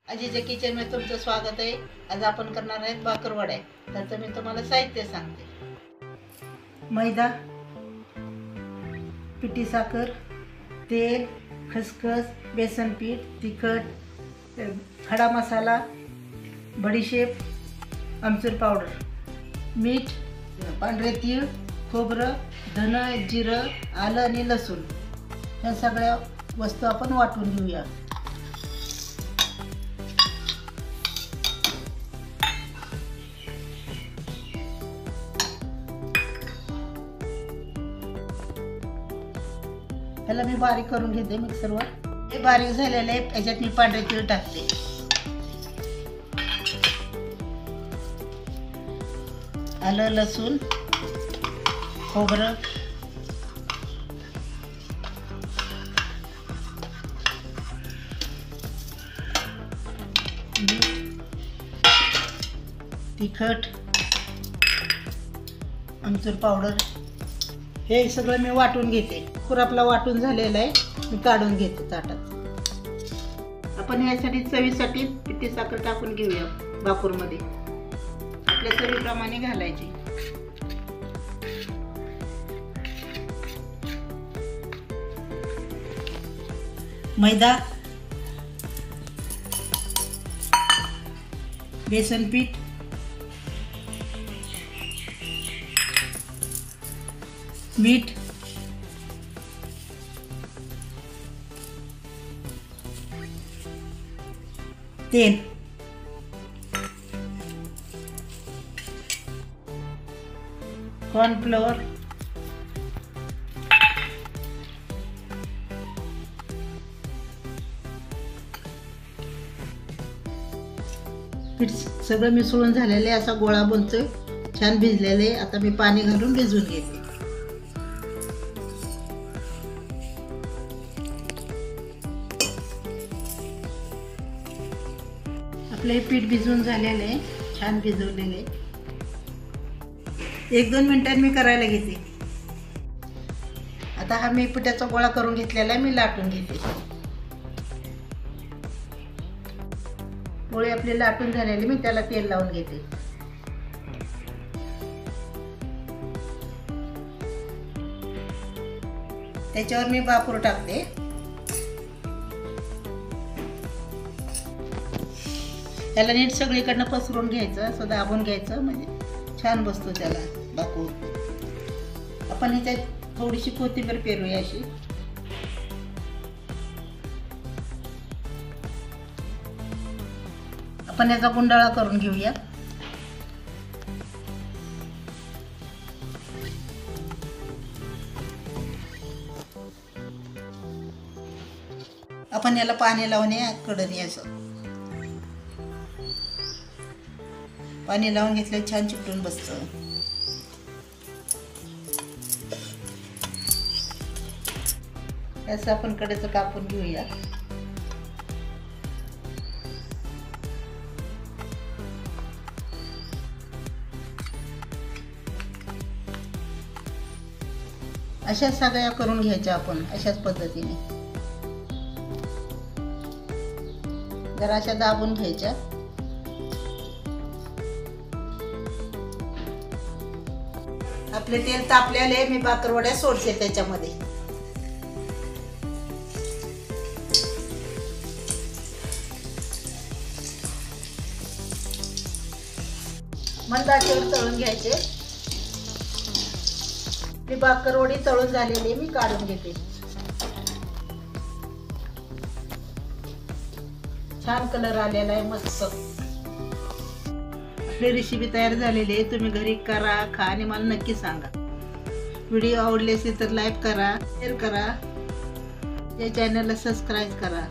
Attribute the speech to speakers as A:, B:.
A: आजीच्या किचन मध्ये तुमचं स्वागत आहे। आज आपण करणार आहेत भाकरवड्या। त्याचं मी तुम्हाला साहित्य सांगते। मैदा, पिठी साखर, तेल, खसखस, बेसन पीठ, तिखट, खडा मसाला, बडीशेप, आमचूर पावडर, मीठ, पांढरे तीळ, खोबरं, धन, जिरं, आलं आणि लसूण ह्या सगळ्या वस्तू आपण वाटून घेऊया। ह्याला मी बारीक करून घेते मिक्सरवर। हे बारीक झालेले आहे, याच्यात मी पांढरे तीळ टाकते। आलं, लसूण, खोबरं, तिखट, आमचूर पावडर हे सगळं मी वाटून घेते। खुरापला वाटून झालेला आहे, मी काढून घेते ताटात। आपण यासाठी चवीसाठी पिठी साखर टाकून घेऊया भाकरमध्ये। आपल्या चवीप्रमाणे घालायची। मैदा, बेसन पीठ, मीठ, तेल, कॉर्नफ्लोअर, पीठ सगळं मिसळून झालेले, असा गोळा बनतोय, छान भिजलेले। आता मी पाणी घालून भिजवून घेते। आपले पीठ भिजवून झालेले आहे, छान भिजवलेले। 1-2 मिनिटांनी मी करायला घेते। आता हा मी पिठाचा गोळा करून घेतलेला आहे, मी लाटून घेते। पोळी आपली लाटून झालेली, मी त्याला तेल लावून घेते। त्याच्यावर मी भाकर टाकते। त्याला नीट सगळीकडनं पसरून घ्यायचं, असं दाबून घ्यायचं, म्हणजे छान बसतो त्याला भाकर। आपण ह्याच्यात थोडीशी कोथिंबीर पेरूया अशी। आपण याचा गुंडाळा करून घेऊया। आपण याला पाणी लावून कडे याचं पाणी लावून घेतलं, छान चिकटून बसतं। असं आपण कडेचं कापून घेऊया। अशाच सगळ्या करून घ्यायच्या आपण, अशाच पद्धतीने जरा अशा दाबून घ्यायच्या। आपले तेल तापलेले, मी भाकरवड्या सोडते त्याच्यामध्ये। मंद आचेवर तळून घ्यायचे। मी भाकरवडी तळून झालेली, मी काढून घेते। छान कलर आलेला आहे, मस्त। आपली रेसिपी तयार झालेली आहे, तुम्ही घरी करा, खा आणि मला नक्की सांगा। व्हिडिओ आवडले असेल तर लाईक करा, शेअर करा, या चॅनलला सबस्क्राईब करा।